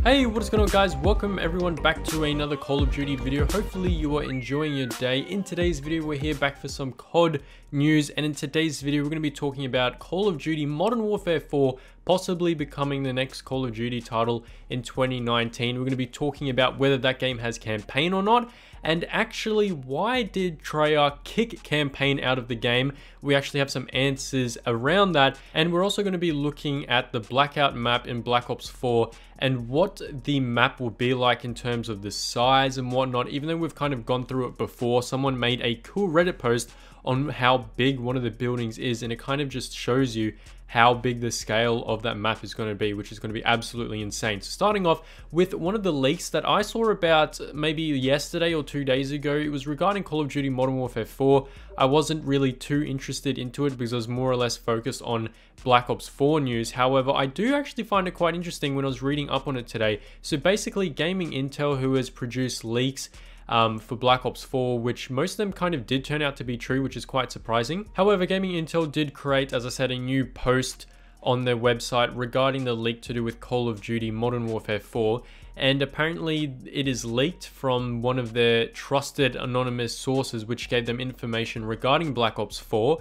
Hey, what is going on guys? Welcome everyone back to another Call of Duty video. Hopefully you are enjoying your day. In today's video, we're here back for some COD news, and in today's video, we're going to be talking about Call of Duty Modern Warfare 4 possibly becoming the next Call of Duty title in 2019. We're going to be talking about whether that game has campaign or not, and actually why did Treyarch kick campaign out of the game. We actually have some answers around that, and we're also going to be looking at the Blackout map in Black Ops 4 and what the map will be like in terms of the size and whatnot. Even though we've kind of gone through it before, someone made a cool Reddit post on how big one of the buildings is, and it kind of just shows you how big the scale of that map is going to be, which is going to be absolutely insane. So starting off with one of the leaks that I saw about maybe yesterday or 2 days ago, it was regarding Call of Duty Modern Warfare 4. I wasn't really too interested into it because I was more or less focused on Black Ops 4 news. However, I do actually find it quite interesting when I was reading up on it today. So basically, Gaming Intel, who has produced leaks for Black Ops 4, which most of them kind of did turn out to be true, which is quite surprising. However, Gaming Intel did create, as I said, a new post on their website regarding the leak to do with Call of Duty Modern Warfare 4, and apparently it is leaked from one of their trusted anonymous sources, which gave them information regarding Black Ops 4,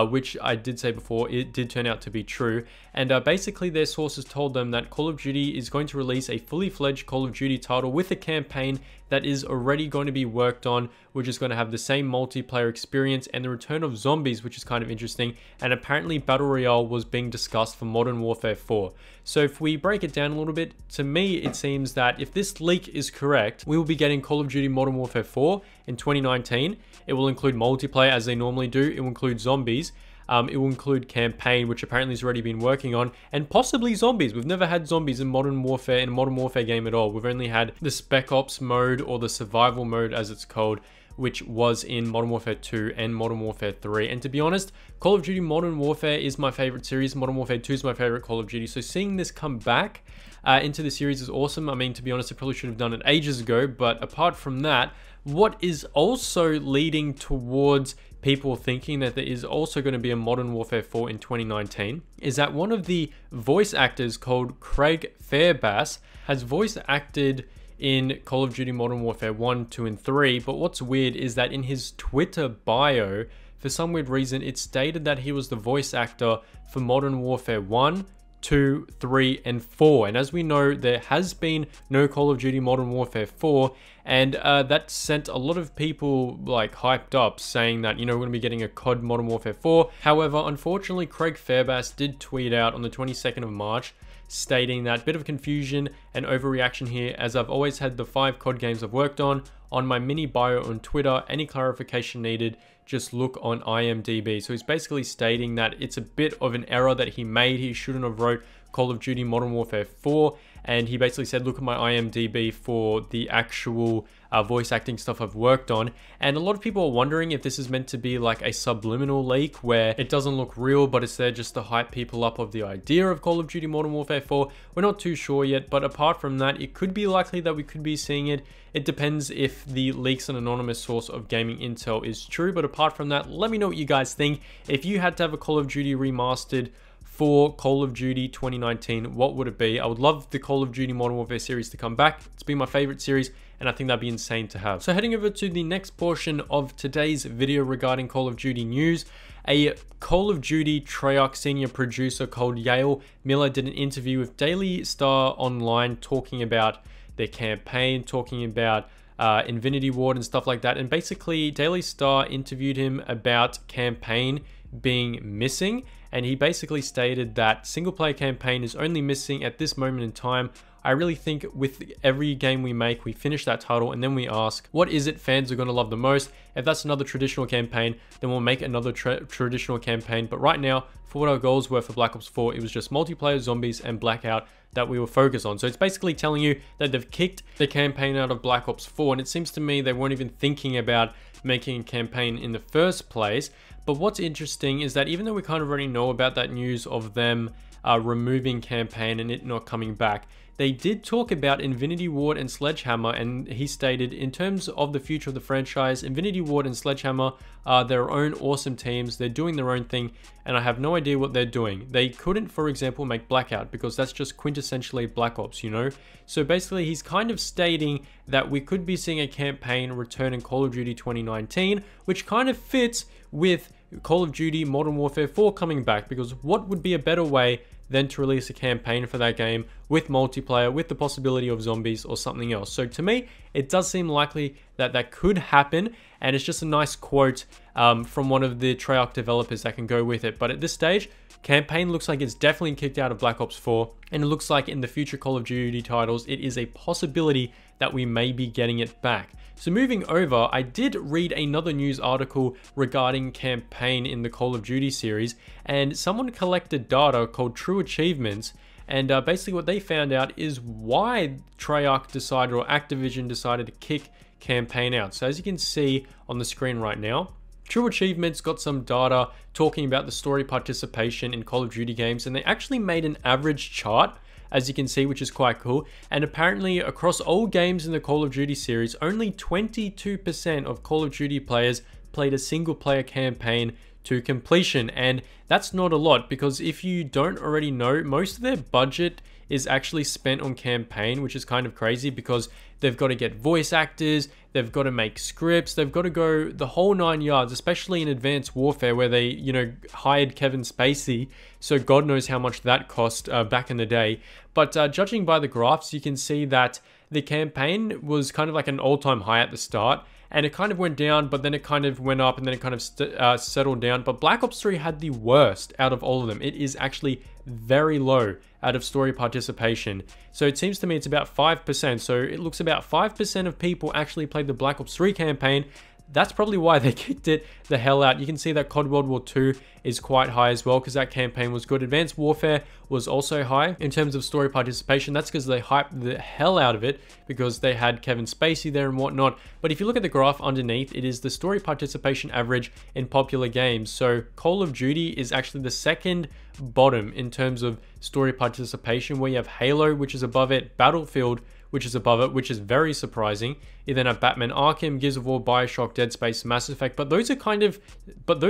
which I did say before, it did turn out to be true. And basically their sources told them that Call of Duty is going to release a fully fledged Call of Duty title with a campaign that is already going to be worked on, which is going to have the same multiplayer experience and the return of zombies, which is kind of interesting. And apparently Battle Royale was being discussed for Modern Warfare 4. So if we break it down a little bit, to me it seems that if this leak is correct, we will be getting Call of Duty Modern Warfare 4 in 2019. It will include multiplayer as they normally do. It will include zombies. It will include campaign, which apparently has already been working on, and possibly zombies. We've never had zombies in Modern Warfare, in a Modern Warfare game at all. We've only had the Spec Ops mode, or the survival mode as it's called, which was in Modern Warfare 2 and Modern Warfare 3. And to be honest, Call of Duty Modern Warfare is my favorite series. Modern Warfare 2 is my favorite Call of Duty. So seeing this come back into the series is awesome. I mean, to be honest, I probably should have done it ages ago. But apart from that, what is also leading towards people thinking that there is also going to be a Modern Warfare 4 in 2019 is that one of the voice actors called Craig Fairbass has voice acted in Call of Duty Modern Warfare 1, 2, and 3. But what's weird is that in his Twitter bio, for some weird reason, it stated that he was the voice actor for Modern Warfare 1, 2, 3, and 4. And as we know, there has been no Call of Duty Modern Warfare 4, and that sent a lot of people like hyped up, saying that, you know, we're going to be getting a COD Modern Warfare 4. However, unfortunately, Craig Fairbass did tweet out on the 22nd of March stating that bit of confusion and overreaction here, as I've always had the 5 COD games I've worked on my mini bio on Twitter. Any clarification needed, just look on IMDb. So he's basically stating that it's a bit of an error that he made. He shouldn't have wrote Call of Duty Modern Warfare 4, and he basically said, look at my IMDb for the actual voice acting stuff I've worked on. And a lot of people are wondering if this is meant to be like a subliminal leak where it doesn't look real, but it's there just to hype people up of the idea of Call of Duty Modern Warfare 4. We're not too sure yet, but apart from that, it could be likely that we could be seeing it. It depends if the leaks and anonymous source of Gaming Intel is true, but apart from that, let me know what you guys think. If you had to have a Call of Duty remastered for Call of Duty 2019, what would it be? I would love the Call of Duty Modern Warfare series to come back. It's been my favorite series, and I think that'd be insane to have. So heading over to the next portion of today's video regarding Call of Duty news, a Call of Duty Treyarch senior producer called Yale Miller did an interview with Daily Star Online talking about their campaign, talking about Infinity Ward and stuff like that. And basically, Daily Star interviewed him about campaign being missing, and he basically stated that single player campaign is only missing at this moment in time. I really think with every game we make, we finish that title and then we ask, what is it fans are going to love the most? If that's another traditional campaign, then we'll make another traditional campaign. But right now, for what our goals were for Black Ops 4, it was just multiplayer, zombies, and Blackout that we will focus on. So it's basically telling you that they've kicked the campaign out of Black Ops 4, and it seems to me they weren't even thinking about making a campaign in the first place. But what's interesting is that even though we kind of already know about that news of them removing campaign and it not coming back. They did talk about Infinity Ward and Sledgehammer, and he stated, in terms of the future of the franchise, Infinity Ward and Sledgehammer are their own awesome teams. They're doing their own thing, and I have no idea what they're doing. They couldn't, for example, make Blackout because that's just quintessentially Black Ops, you know? So basically, he's kind of stating that we could be seeing a campaign return in Call of Duty 2019, which kind of fits with Call of Duty Modern Warfare 4 coming back, because what would be a better way than to release a campaign for that game with multiplayer, with the possibility of zombies or something else. So to me, it does seem likely that that could happen, and it's just a nice quote from one of the Treyarch developers that can go with it. But at this stage, campaign looks like it's definitely kicked out of Black Ops 4, and it looks like in the future Call of Duty titles, it is a possibility that we may be getting it back. So moving over, I did read another news article regarding campaign in the Call of Duty series, and someone collected data called True Achievements, and basically what they found out is why Treyarch decided, or Activision decided, to kick campaign out. So as you can see on the screen right now, True Achievements got some data talking about the story participation in Call of Duty games, and they actually made an average chart, as you can see, which is quite cool. And apparently across all games in the Call of Duty series, only 22% of Call of Duty players played a single player campaign to completion. And that's not a lot, because if you don't already know, most of their budget is actually spent on campaign, which is kind of crazy because they've got to get voice actors, they've got to make scripts, they've got to go the whole 9 yards, especially in Advanced Warfare where they, you know, hired Kevin Spacey. So God knows how much that cost back in the day. But judging by the graphs, you can see that the campaign was kind of like an all-time high at the start, and it kind of went down, but then it kind of went up, and then it kind of settled down. But Black Ops 3 had the worst out of all of them. It is actually very low out of story participation. So it seems to me it's about 5%. So it looks about 5% of people actually played the Black Ops 3 campaign. That's probably why they kicked it the hell out. You can see that COD World War 2 is quite high as well, because that campaign was good. Advanced Warfare was also high in terms of story participation. That's because they hyped the hell out of it, because they had Kevin Spacey there and whatnot. But if you look at the graph underneath, it is the story participation average in popular games. So Call of Duty is actually the second bottom in terms of story participation, where you have Halo, which is above it, Battlefield, which is above it, which is very surprising. You then have Batman Arkham, Gears of War, Bioshock, Dead Space, Mass Effect, but those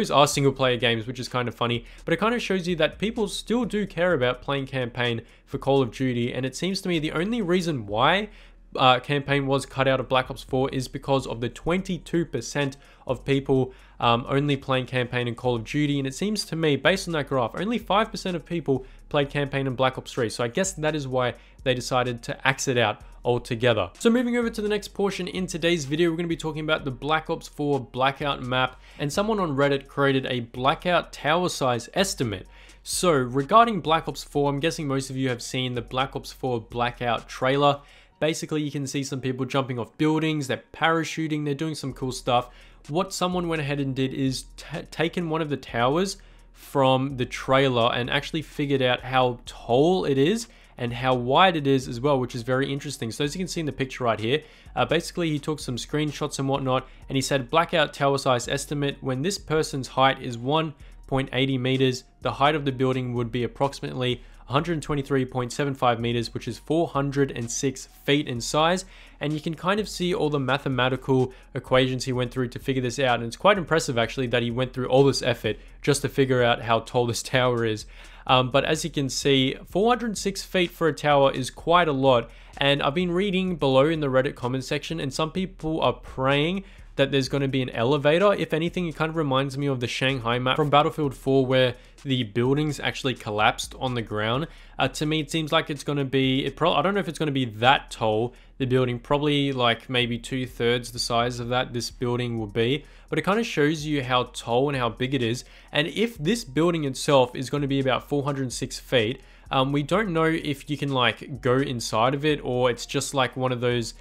are single player games, which is kind of funny. But it kind of shows you that people still do care about playing campaign for Call of Duty, and it seems to me the only reason why campaign was cut out of Black Ops 4 is because of the 22% of people only playing campaign in Call of Duty. And it seems to me, based on that graph, only 5% of people played campaign in Black Ops 3. So I guess that is why they decided to axe it out altogether. So moving over to the next portion in today's video, we're going to be talking about the Black Ops 4 Blackout map, and someone on Reddit created a Blackout tower size estimate. So regarding Black Ops 4, I'm guessing most of you have seen the Black Ops 4 Blackout trailer. Basically, you can see some people jumping off buildings, they're parachuting, they're doing some cool stuff. What someone went ahead and did is taken one of the towers from the trailer and actually figured out how tall it is and how wide it is as well, which is very interesting. So as you can see in the picture right here, basically he took some screenshots and whatnot, and he said Blackout tower size estimate: when this person's height is 1.80 meters, the height of the building would be approximately 123.75 meters, which is 406 feet in size. And you can kind of see all the mathematical equations he went through to figure this out. And it's quite impressive actually that he went through all this effort just to figure out how tall this tower is. But as you can see, 406 feet for a tower is quite a lot. And I've been reading below in the Reddit comment section, and some people are praying that there's going to be an elevator. If anything, it kind of reminds me of the Shanghai map from Battlefield 4, where the buildings actually collapsed on the ground. To me, it seems like it's going to be, I don't know if it's going to be that tall, the building, probably like maybe 2/3 the size of that this building will be. But it kind of shows you how tall and how big it is. And if this building itself is going to be about 406 feet, we don't know if you can like go inside of it, or it's just like one of those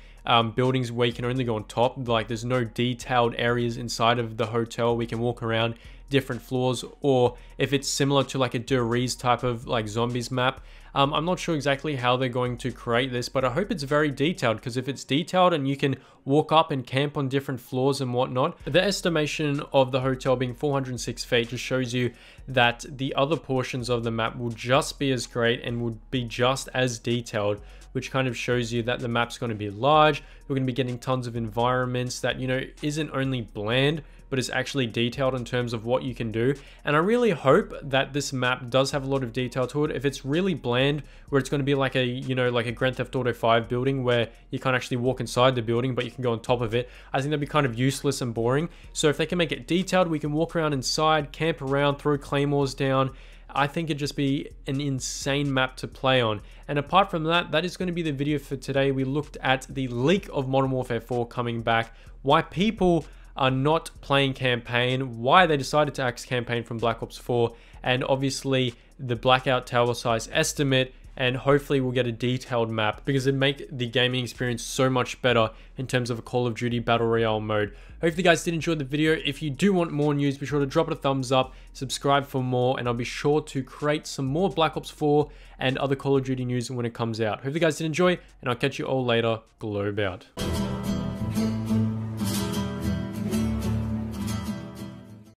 buildings where you can only go on top. Like there's no detailed areas inside of the hotel we can walk around, different floors, or if it's similar to like a Der Riese type of like zombies map. I'm not sure exactly how they're going to create this, but I hope it's very detailed, because if it's detailed and you can walk up and camp on different floors and whatnot, the estimation of the hotel being 406 feet just shows you that the other portions of the map will just be as great and would be just as detailed, which kind of shows you that the map's going to be large. We're going to be getting tons of environments that, you know, isn't only bland, but it's actually detailed in terms of what you can do. And I really hope that this map does have a lot of detail to it. If it's really bland, where it's going to be like a, you know, like a Grand Theft Auto 5 building where you can't actually walk inside the building, but you can go on top of it, I think that'd be kind of useless and boring. So if they can make it detailed, we can walk around inside, camp around, throw claymores down. I think it'd just be an insane map to play on. And apart from that, that is going to be the video for today. We looked at the leak of Modern Warfare 4 coming back, why people are not playing campaign, why they decided to axe campaign from Black Ops 4, and obviously the Blackout tower size estimate, and hopefully we'll get a detailed map, because it'd make the gaming experience so much better in terms of a Call of Duty Battle Royale mode. Hopefully you guys did enjoy the video. If you do want more news, be sure to drop it a thumbs up, subscribe for more, and I'll be sure to create some more Black Ops 4 and other Call of Duty news when it comes out. Hopefully you guys did enjoy, and I'll catch you all later. Globe out.